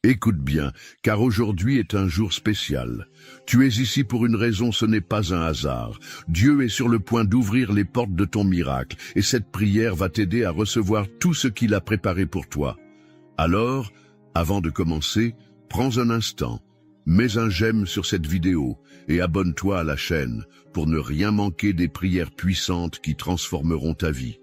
Écoute bien, car aujourd'hui est un jour spécial. Tu es ici pour une raison, ce n'est pas un hasard. Dieu est sur le point d'ouvrir les portes de ton miracle, et cette prière va t'aider à recevoir tout ce qu'il a préparé pour toi. Alors, avant de commencer, prends un instant, mets un j'aime sur cette vidéo et abonne-toi à la chaîne pour ne rien manquer des prières puissantes qui transformeront ta vie.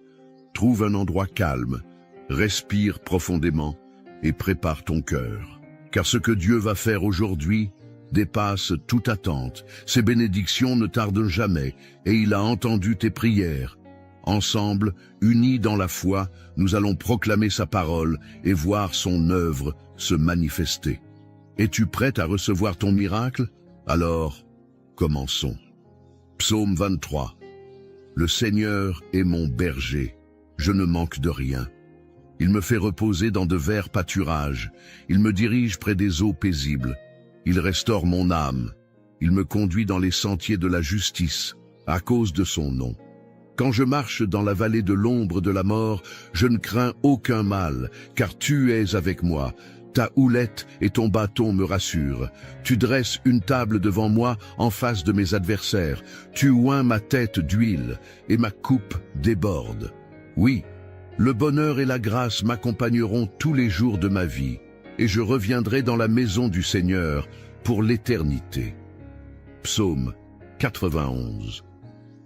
Trouve un endroit calme, respire profondément et prépare ton cœur. Car ce que Dieu va faire aujourd'hui dépasse toute attente. Ses bénédictions ne tardent jamais et il a entendu tes prières. Ensemble, unis dans la foi, nous allons proclamer sa parole et voir son œuvre se manifester. Es-tu prête à recevoir ton miracle? Alors, commençons. Psaume 23. Le Seigneur est mon berger, je ne manque de rien. Il me fait reposer dans de verts pâturages, il me dirige près des eaux paisibles. Il restaure mon âme, il me conduit dans les sentiers de la justice, à cause de son nom. Quand je marche dans la vallée de l'ombre de la mort, je ne crains aucun mal, car tu es avec moi. Ta houlette et ton bâton me rassurent. Tu dresses une table devant moi en face de mes adversaires. Tu oins ma tête d'huile et ma coupe déborde. Oui, le bonheur et la grâce m'accompagneront tous les jours de ma vie, et je reviendrai dans la maison du Seigneur pour l'éternité. Psaume 91.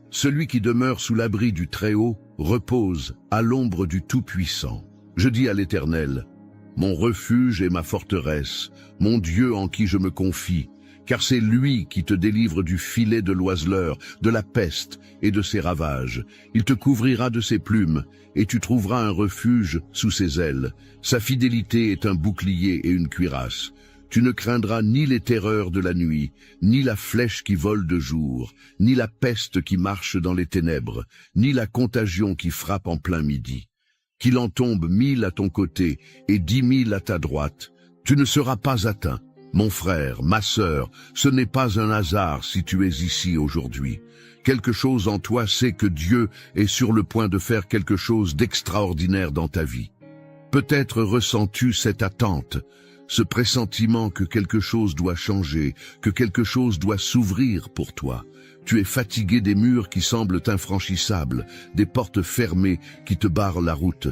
Celui qui demeure sous l'abri du Très-Haut repose à l'ombre du Tout-Puissant. Je dis à l'Éternel, mon refuge et ma forteresse, mon Dieu en qui je me confie, car c'est lui qui te délivre du filet de l'oiseleur, de la peste et de ses ravages. Il te couvrira de ses plumes, et tu trouveras un refuge sous ses ailes. Sa fidélité est un bouclier et une cuirasse. Tu ne craindras ni les terreurs de la nuit, ni la flèche qui vole de jour, ni la peste qui marche dans les ténèbres, ni la contagion qui frappe en plein midi. Qu'il en tombe 1000 à ton côté et 10 000 à ta droite, tu ne seras pas atteint. Mon frère, ma sœur, ce n'est pas un hasard si tu es ici aujourd'hui. Quelque chose en toi sait que Dieu est sur le point de faire quelque chose d'extraordinaire dans ta vie. Peut-être ressens-tu cette attente, ce pressentiment que quelque chose doit changer, que quelque chose doit s'ouvrir pour toi. Tu es fatigué des murs qui semblent infranchissables, des portes fermées qui te barrent la route.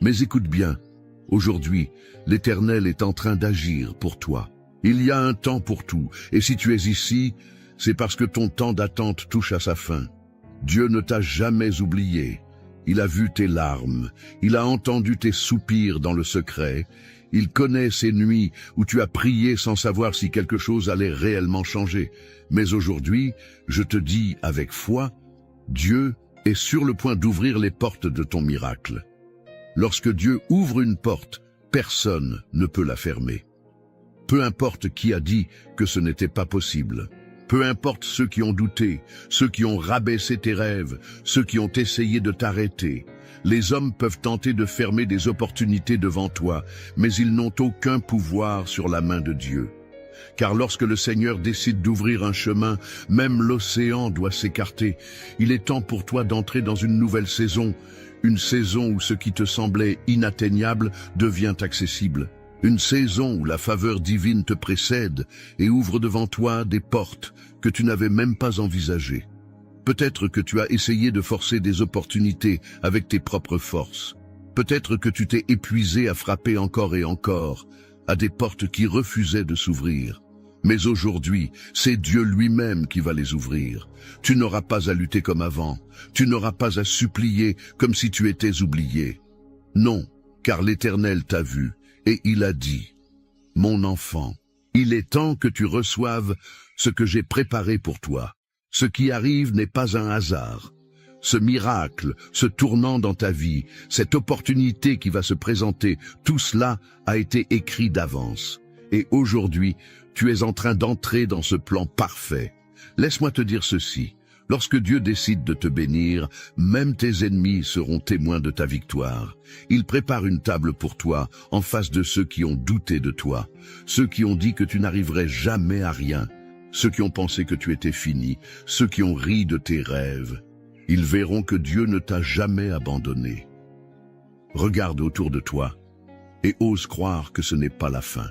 Mais écoute bien, aujourd'hui, l'Éternel est en train d'agir pour toi. Il y a un temps pour tout, et si tu es ici, c'est parce que ton temps d'attente touche à sa fin. Dieu ne t'a jamais oublié. Il a vu tes larmes, il a entendu tes soupirs dans le secret. Il connaît ces nuits où tu as prié sans savoir si quelque chose allait réellement changer. Mais aujourd'hui, je te dis avec foi, Dieu est sur le point d'ouvrir les portes de ton miracle. Lorsque Dieu ouvre une porte, personne ne peut la fermer. Peu importe qui a dit que ce n'était pas possible. Peu importe ceux qui ont douté, ceux qui ont rabaissé tes rêves, ceux qui ont essayé de t'arrêter. Les hommes peuvent tenter de fermer des opportunités devant toi, mais ils n'ont aucun pouvoir sur la main de Dieu. Car lorsque le Seigneur décide d'ouvrir un chemin, même l'océan doit s'écarter. Il est temps pour toi d'entrer dans une nouvelle saison, une saison où ce qui te semblait inatteignable devient accessible. Une saison où la faveur divine te précède et ouvre devant toi des portes que tu n'avais même pas envisagées. Peut-être que tu as essayé de forcer des opportunités avec tes propres forces. Peut-être que tu t'es épuisé à frapper encore et encore à des portes qui refusaient de s'ouvrir. Mais aujourd'hui, c'est Dieu lui-même qui va les ouvrir. Tu n'auras pas à lutter comme avant. Tu n'auras pas à supplier comme si tu étais oublié. Non, car l'Éternel t'a vu. Et il a dit, « Mon enfant, il est temps que tu reçoives ce que j'ai préparé pour toi. Ce qui arrive n'est pas un hasard. Ce miracle, ce tournant dans ta vie, cette opportunité qui va se présenter, tout cela a été écrit d'avance. Et aujourd'hui, tu es en train d'entrer dans ce plan parfait. Laisse-moi te dire ceci. Lorsque Dieu décide de te bénir, même tes ennemis seront témoins de ta victoire. Il prépare une table pour toi, en face de ceux qui ont douté de toi, ceux qui ont dit que tu n'arriverais jamais à rien, ceux qui ont pensé que tu étais fini, ceux qui ont ri de tes rêves. Ils verront que Dieu ne t'a jamais abandonné. Regarde autour de toi et ose croire que ce n'est pas la fin.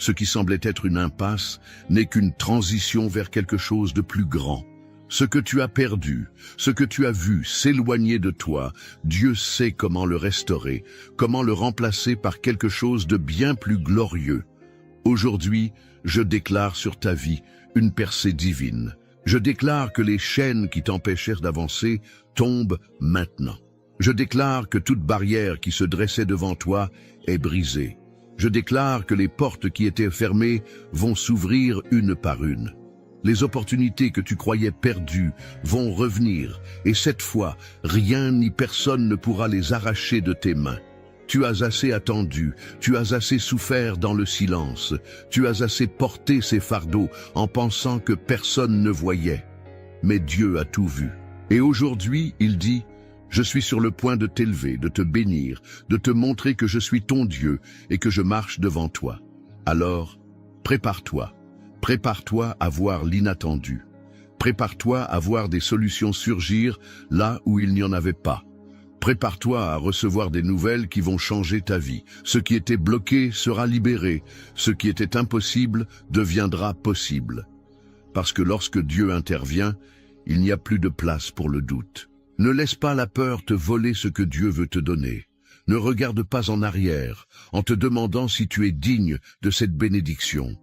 Ce qui semblait être une impasse n'est qu'une transition vers quelque chose de plus grand. Ce que tu as perdu, ce que tu as vu s'éloigner de toi, Dieu sait comment le restaurer, comment le remplacer par quelque chose de bien plus glorieux. Aujourd'hui, je déclare sur ta vie une percée divine. Je déclare que les chaînes qui t'empêchèrent d'avancer tombent maintenant. Je déclare que toute barrière qui se dressait devant toi est brisée. Je déclare que les portes qui étaient fermées vont s'ouvrir une par une. Les opportunités que tu croyais perdues vont revenir, et cette fois, rien ni personne ne pourra les arracher de tes mains. Tu as assez attendu, tu as assez souffert dans le silence, tu as assez porté ces fardeaux en pensant que personne ne voyait. Mais Dieu a tout vu. Et aujourd'hui, il dit, « Je suis sur le point de t'élever, de te bénir, de te montrer que je suis ton Dieu et que je marche devant toi. Alors, prépare-toi. Prépare-toi à voir l'inattendu. Prépare-toi à voir des solutions surgir là où il n'y en avait pas. Prépare-toi à recevoir des nouvelles qui vont changer ta vie. Ce qui était bloqué sera libéré. Ce qui était impossible deviendra possible. Parce que lorsque Dieu intervient, il n'y a plus de place pour le doute. Ne laisse pas la peur te voler ce que Dieu veut te donner. Ne regarde pas en arrière en te demandant si tu es digne de cette bénédiction.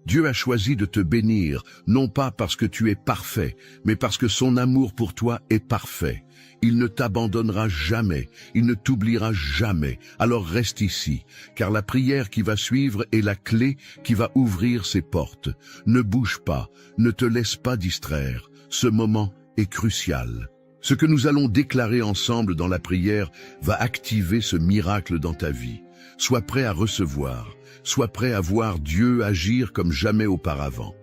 Dieu a choisi de te bénir, non pas parce que tu es parfait, mais parce que son amour pour toi est parfait. Il ne t'abandonnera jamais, il ne t'oubliera jamais. Alors reste ici, car la prière qui va suivre est la clé qui va ouvrir ces portes. Ne bouge pas, ne te laisse pas distraire. Ce moment est crucial. Ce que nous allons déclarer ensemble dans la prière va activer ce miracle dans ta vie. Sois prêt à recevoir. Sois prêt à voir Dieu agir comme jamais auparavant.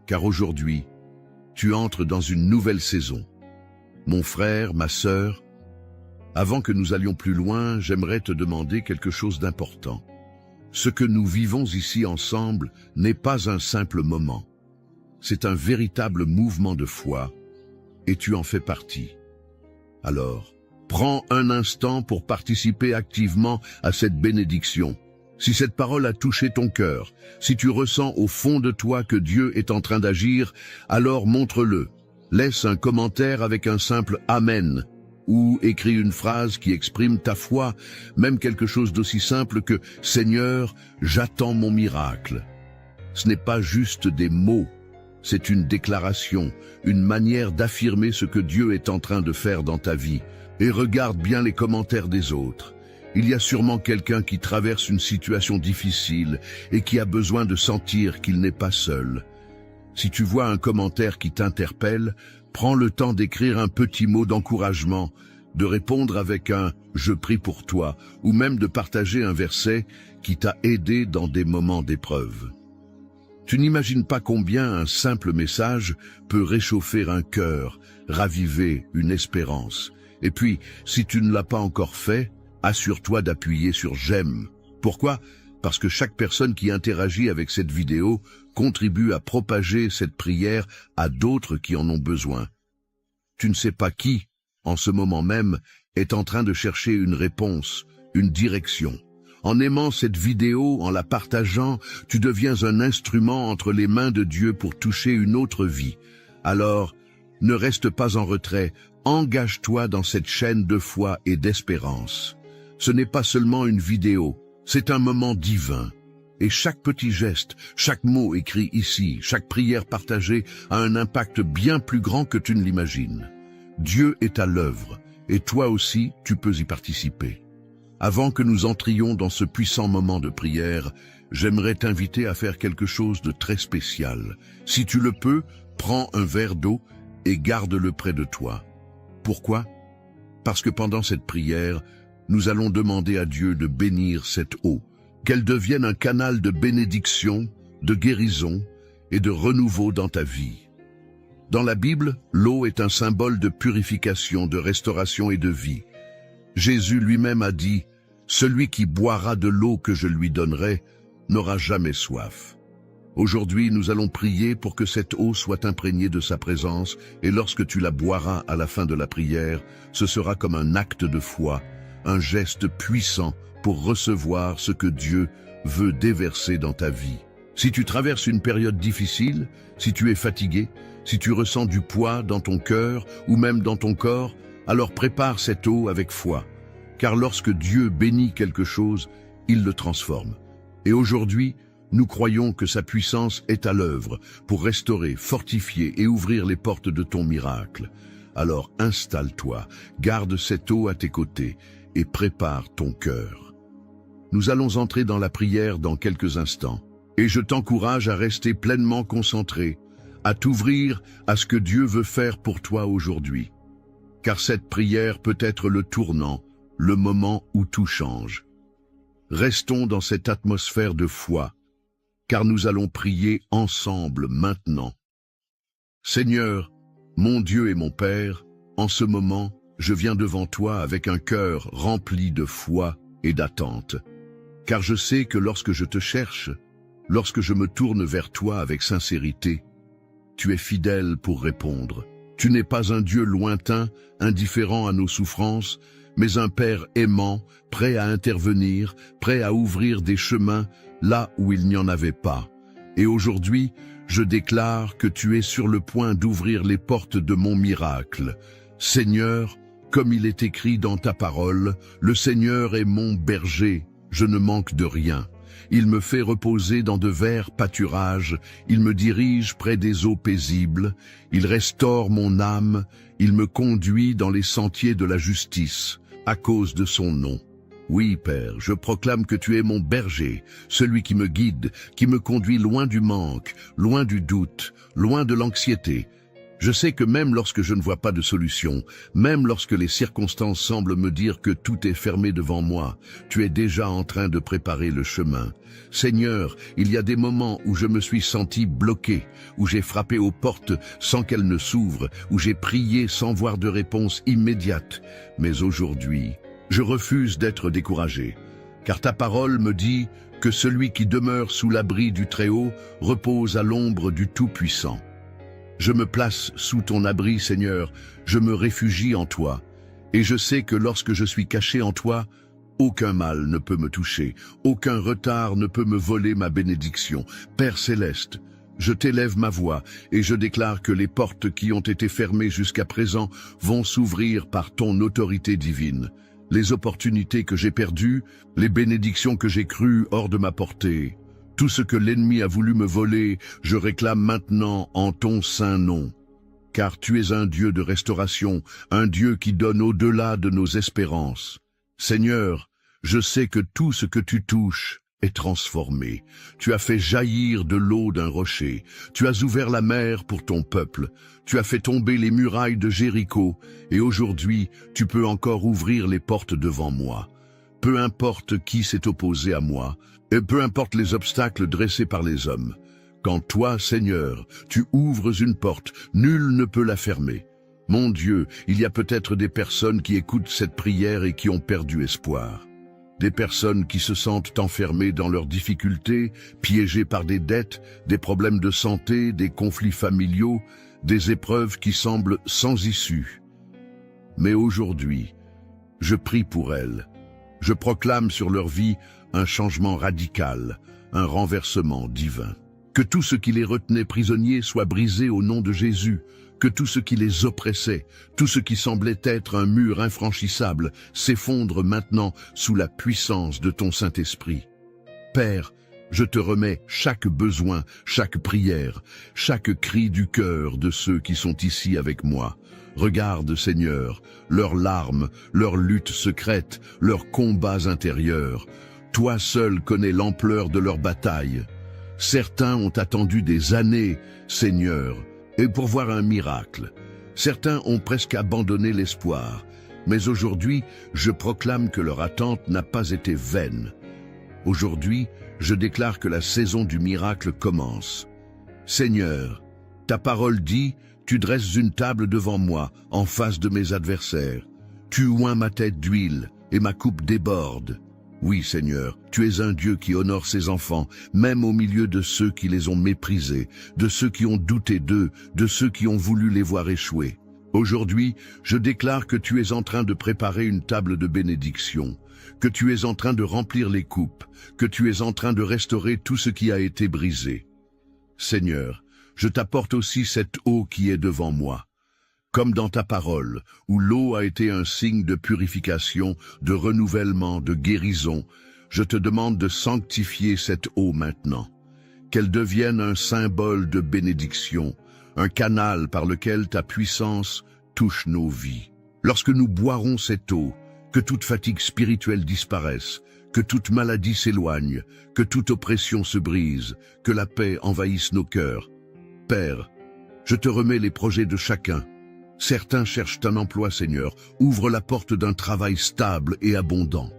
Car aujourd'hui, tu entres dans une nouvelle saison. Mon frère, ma sœur, avant que nous allions plus loin, j'aimerais te demander quelque chose d'important. Ce que nous vivons ici ensemble n'est pas un simple moment. C'est un véritable mouvement de foi, et tu en fais partie. Alors, prends un instant pour participer activement à cette bénédiction. Si cette parole a touché ton cœur, si tu ressens au fond de toi que Dieu est en train d'agir, alors montre-le. Laisse un commentaire avec un simple « Amen » ou écris une phrase qui exprime ta foi, même quelque chose d'aussi simple que « Seigneur, j'attends mon miracle ». Ce n'est pas juste des mots, c'est une déclaration, une manière d'affirmer ce que Dieu est en train de faire dans ta vie. Et regarde bien les commentaires des autres. Il y a sûrement quelqu'un qui traverse une situation difficile et qui a besoin de sentir qu'il n'est pas seul. Si tu vois un commentaire qui t'interpelle, prends le temps d'écrire un petit mot d'encouragement, de répondre avec un « je prie pour toi » ou même de partager un verset qui t'a aidé dans des moments d'épreuve. Tu n'imagines pas combien un simple message peut réchauffer un cœur, raviver une espérance. Et puis, si tu ne l'as pas encore fait, assure-toi d'appuyer sur « j'aime ». Pourquoi? Parce que chaque personne qui interagit avec cette vidéo contribue à propager cette prière à d'autres qui en ont besoin. Tu ne sais pas qui, en ce moment même, est en train de chercher une réponse, une direction. En aimant cette vidéo, en la partageant, tu deviens un instrument entre les mains de Dieu pour toucher une autre vie. Alors, ne reste pas en retrait, engage-toi dans cette chaîne de foi et d'espérance. Ce n'est pas seulement une vidéo, c'est un moment divin. Et chaque petit geste, chaque mot écrit ici, chaque prière partagée a un impact bien plus grand que tu ne l'imagines. Dieu est à l'œuvre, et toi aussi, tu peux y participer. Avant que nous entrions dans ce puissant moment de prière, j'aimerais t'inviter à faire quelque chose de très spécial. Si tu le peux, prends un verre d'eau et garde-le près de toi. Pourquoi? Parce que pendant cette prière, nous allons demander à Dieu de bénir cette eau, qu'elle devienne un canal de bénédiction, de guérison et de renouveau dans ta vie. Dans la Bible, l'eau est un symbole de purification, de restauration et de vie. Jésus lui-même a dit « Celui qui boira de l'eau que je lui donnerai n'aura jamais soif ». Aujourd'hui, nous allons prier pour que cette eau soit imprégnée de sa présence, et lorsque tu la boiras à la fin de la prière, ce sera comme un acte de foi, un geste puissant pour recevoir ce que Dieu veut déverser dans ta vie. Si tu traverses une période difficile, si tu es fatigué, si tu ressens du poids dans ton cœur ou même dans ton corps, alors prépare cette eau avec foi. Car lorsque Dieu bénit quelque chose, il le transforme. Et aujourd'hui, nous croyons que sa puissance est à l'œuvre pour restaurer, fortifier et ouvrir les portes de ton miracle. Alors installe-toi, garde cette eau à tes côtés et prépare ton cœur. Nous allons entrer dans la prière dans quelques instants. Et je t'encourage à rester pleinement concentré, à t'ouvrir à ce que Dieu veut faire pour toi aujourd'hui. Car cette prière peut être le tournant, le moment où tout change. Restons dans cette atmosphère de foi, car nous allons prier ensemble maintenant. Seigneur, mon Dieu et mon Père, en ce moment, je viens devant toi avec un cœur rempli de foi et d'attente. Car je sais que lorsque je te cherche, lorsque je me tourne vers toi avec sincérité, tu es fidèle pour répondre. Tu n'es pas un Dieu lointain, indifférent à nos souffrances, mais un Père aimant, prêt à intervenir, prêt à ouvrir des chemins là où il n'y en avait pas. Et aujourd'hui, je déclare que tu es sur le point d'ouvrir les portes de mon miracle. Seigneur, comme il est écrit dans ta parole, le Seigneur est mon berger, je ne manque de rien. Il me fait reposer dans de verts pâturages, il me dirige près des eaux paisibles, il restaure mon âme, il me conduit dans les sentiers de la justice, à cause de son nom. Oui, Père, je proclame que tu es mon berger, celui qui me guide, qui me conduit loin du manque, loin du doute, loin de l'anxiété. Je sais que même lorsque je ne vois pas de solution, même lorsque les circonstances semblent me dire que tout est fermé devant moi, tu es déjà en train de préparer le chemin. Seigneur, il y a des moments où je me suis senti bloqué, où j'ai frappé aux portes sans qu'elles ne s'ouvrent, où j'ai prié sans voir de réponse immédiate. Mais aujourd'hui, je refuse d'être découragé, car ta parole me dit que celui qui demeure sous l'abri du Très-Haut repose à l'ombre du Tout-Puissant. Je me place sous ton abri, Seigneur, je me réfugie en toi, et je sais que lorsque je suis caché en toi, aucun mal ne peut me toucher, aucun retard ne peut me voler ma bénédiction. Père céleste, je t'élève ma voix, et je déclare que les portes qui ont été fermées jusqu'à présent vont s'ouvrir par ton autorité divine. Les opportunités que j'ai perdues, les bénédictions que j'ai crues hors de ma portée, tout ce que l'ennemi a voulu me voler, je réclame maintenant en ton saint nom. Car tu es un Dieu de restauration, un Dieu qui donne au-delà de nos espérances. Seigneur, je sais que tout ce que tu touches est transformé. Tu as fait jaillir de l'eau d'un rocher. Tu as ouvert la mer pour ton peuple. Tu as fait tomber les murailles de Jéricho. Et aujourd'hui, tu peux encore ouvrir les portes devant moi. Peu importe qui s'est opposé à moi, et peu importe les obstacles dressés par les hommes. Quand toi, Seigneur, tu ouvres une porte, nul ne peut la fermer. Mon Dieu, il y a peut-être des personnes qui écoutent cette prière et qui ont perdu espoir. Des personnes qui se sentent enfermées dans leurs difficultés, piégées par des dettes, des problèmes de santé, des conflits familiaux, des épreuves qui semblent sans issue. Mais aujourd'hui, je prie pour elles. Je proclame sur leur vie un changement radical, un renversement divin. Que tout ce qui les retenait prisonniers soit brisé au nom de Jésus, que tout ce qui les oppressait, tout ce qui semblait être un mur infranchissable, s'effondre maintenant sous la puissance de ton Saint-Esprit. Père, je te remets chaque besoin, chaque prière, chaque cri du cœur de ceux qui sont ici avec moi. Regarde, Seigneur, leurs larmes, leurs luttes secrètes, leurs combats intérieurs. Toi seul connais l'ampleur de leur bataille. Certains ont attendu des années, Seigneur, et pour voir un miracle. Certains ont presque abandonné l'espoir, mais aujourd'hui, je proclame que leur attente n'a pas été vaine. Aujourd'hui, je déclare que la saison du miracle commence. Seigneur, ta parole dit, tu dresses une table devant moi, en face de mes adversaires. Tu oins ma tête d'huile, et ma coupe déborde. Oui, Seigneur, tu es un Dieu qui honore ses enfants, même au milieu de ceux qui les ont méprisés, de ceux qui ont douté d'eux, de ceux qui ont voulu les voir échouer. Aujourd'hui, je déclare que tu es en train de préparer une table de bénédiction, que tu es en train de remplir les coupes, que tu es en train de restaurer tout ce qui a été brisé. Seigneur, je t'apporte aussi cette eau qui est devant moi. Comme dans ta parole, où l'eau a été un signe de purification, de renouvellement, de guérison, je te demande de sanctifier cette eau maintenant. Qu'elle devienne un symbole de bénédiction, un canal par lequel ta puissance touche nos vies. Lorsque nous boirons cette eau, que toute fatigue spirituelle disparaisse, que toute maladie s'éloigne, que toute oppression se brise, que la paix envahisse nos cœurs. Père, je te remets les projets de chacun. Certains cherchent un emploi, Seigneur, ouvre la porte d'un travail stable et abondant.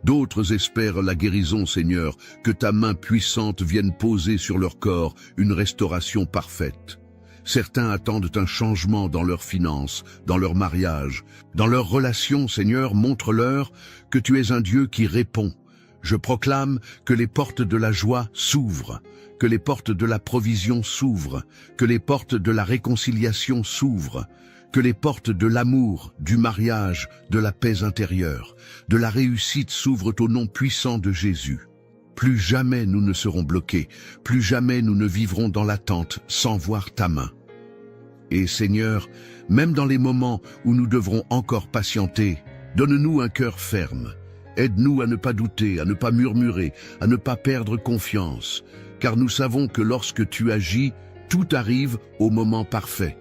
D'autres espèrent la guérison, Seigneur, que ta main puissante vienne poser sur leur corps une restauration parfaite. Certains attendent un changement dans leurs finances, dans leur mariage, dans leurs relations, Seigneur, montre-leur que tu es un Dieu qui répond. Je proclame que les portes de la joie s'ouvrent, que les portes de la provision s'ouvrent, que les portes de la réconciliation s'ouvrent, que les portes de l'amour, du mariage, de la paix intérieure, de la réussite s'ouvrent au nom puissant de Jésus. Plus jamais nous ne serons bloqués, plus jamais nous ne vivrons dans l'attente sans voir ta main. Et Seigneur, même dans les moments où nous devrons encore patienter, donne-nous un cœur ferme. Aide-nous à ne pas douter, à ne pas murmurer, à ne pas perdre confiance, car nous savons que lorsque tu agis, tout arrive au moment parfait.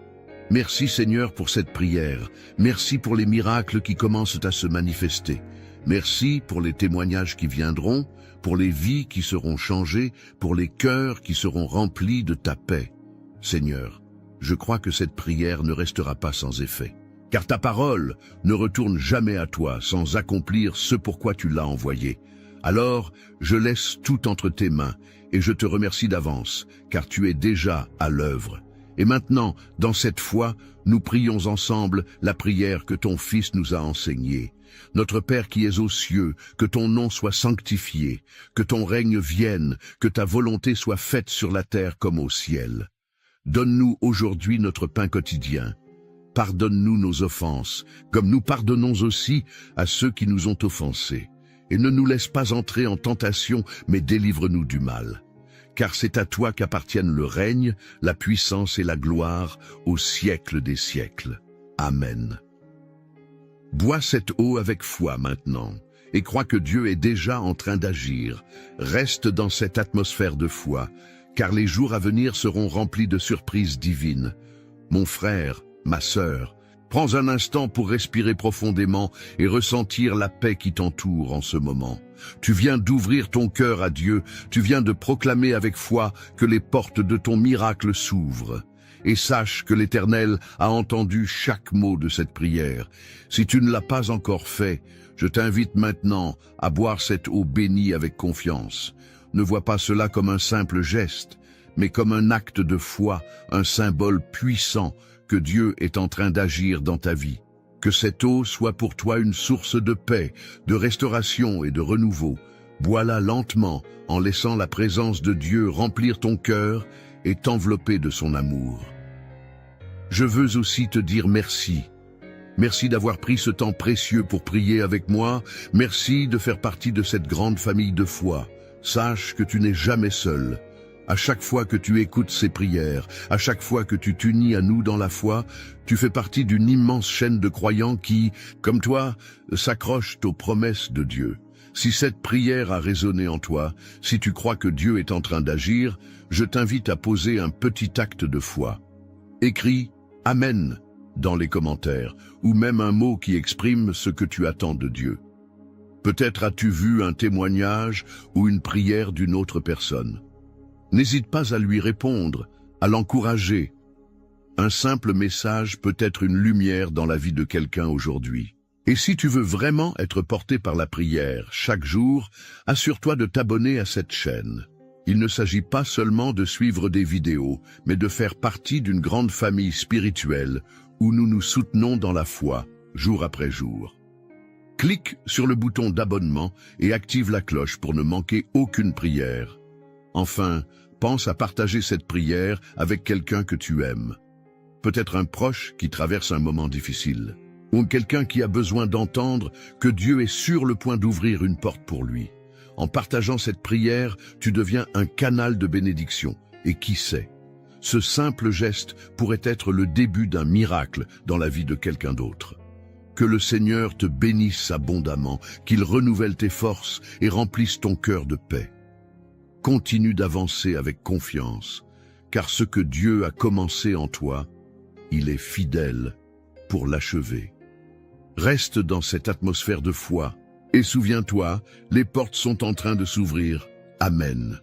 Merci Seigneur pour cette prière, merci pour les miracles qui commencent à se manifester. Merci pour les témoignages qui viendront, pour les vies qui seront changées, pour les cœurs qui seront remplis de ta paix. Seigneur, je crois que cette prière ne restera pas sans effet, car ta parole ne retourne jamais à toi sans accomplir ce pourquoi tu l'as envoyée. Alors, je laisse tout entre tes mains et je te remercie d'avance, car tu es déjà à l'œuvre. Et maintenant, dans cette foi, nous prions ensemble la prière que ton Fils nous a enseignée. Notre Père qui es aux cieux, que ton nom soit sanctifié, que ton règne vienne, que ta volonté soit faite sur la terre comme au ciel. Donne-nous aujourd'hui notre pain quotidien. Pardonne-nous nos offenses, comme nous pardonnons aussi à ceux qui nous ont offensés. Et ne nous laisse pas entrer en tentation, mais délivre-nous du mal. Car c'est à toi qu'appartiennent le règne, la puissance et la gloire au siècle des siècles. Amen. Bois cette eau avec foi maintenant, et crois que Dieu est déjà en train d'agir. Reste dans cette atmosphère de foi, car les jours à venir seront remplis de surprises divines. Mon frère, ma sœur, prends un instant pour respirer profondément et ressentir la paix qui t'entoure en ce moment. Tu viens d'ouvrir ton cœur à Dieu, tu viens de proclamer avec foi que les portes de ton miracle s'ouvrent. Et sache que l'Éternel a entendu chaque mot de cette prière. Si tu ne l'as pas encore fait, je t'invite maintenant à boire cette eau bénie avec confiance. Ne vois pas cela comme un simple geste, mais comme un acte de foi, un symbole puissant que Dieu est en train d'agir dans ta vie. Que cette eau soit pour toi une source de paix, de restauration et de renouveau. Bois-la lentement en laissant la présence de Dieu remplir ton cœur et t'envelopper de son amour. Je veux aussi te dire merci. Merci d'avoir pris ce temps précieux pour prier avec moi. Merci de faire partie de cette grande famille de foi. Sache que tu n'es jamais seul. À chaque fois que tu écoutes ces prières, à chaque fois que tu t'unis à nous dans la foi, tu fais partie d'une immense chaîne de croyants qui, comme toi, s'accrochent aux promesses de Dieu. Si cette prière a résonné en toi, si tu crois que Dieu est en train d'agir, je t'invite à poser un petit acte de foi. Écris « Amen » dans les commentaires, ou même un mot qui exprime ce que tu attends de Dieu. Peut-être as-tu vu un témoignage ou une prière d'une autre personne. N'hésite pas à lui répondre, à l'encourager. Un simple message peut être une lumière dans la vie de quelqu'un aujourd'hui. Et si tu veux vraiment être porté par la prière chaque jour, assure-toi de t'abonner à cette chaîne. Il ne s'agit pas seulement de suivre des vidéos, mais de faire partie d'une grande famille spirituelle où nous nous soutenons dans la foi, jour après jour. Clique sur le bouton d'abonnement et active la cloche pour ne manquer aucune prière. Enfin, pense à partager cette prière avec quelqu'un que tu aimes. peut-être un proche qui traverse un moment difficile, ou quelqu'un qui a besoin d'entendre que Dieu est sur le point d'ouvrir une porte pour lui. En partageant cette prière, tu deviens un canal de bénédiction. Et qui sait, ce simple geste pourrait être le début d'un miracle dans la vie de quelqu'un d'autre. Que le Seigneur te bénisse abondamment, qu'il renouvelle tes forces et remplisse ton cœur de paix. Continue d'avancer avec confiance, car ce que Dieu a commencé en toi, il est fidèle pour l'achever. Reste dans cette atmosphère de foi et souviens-toi, les portes sont en train de s'ouvrir. Amen.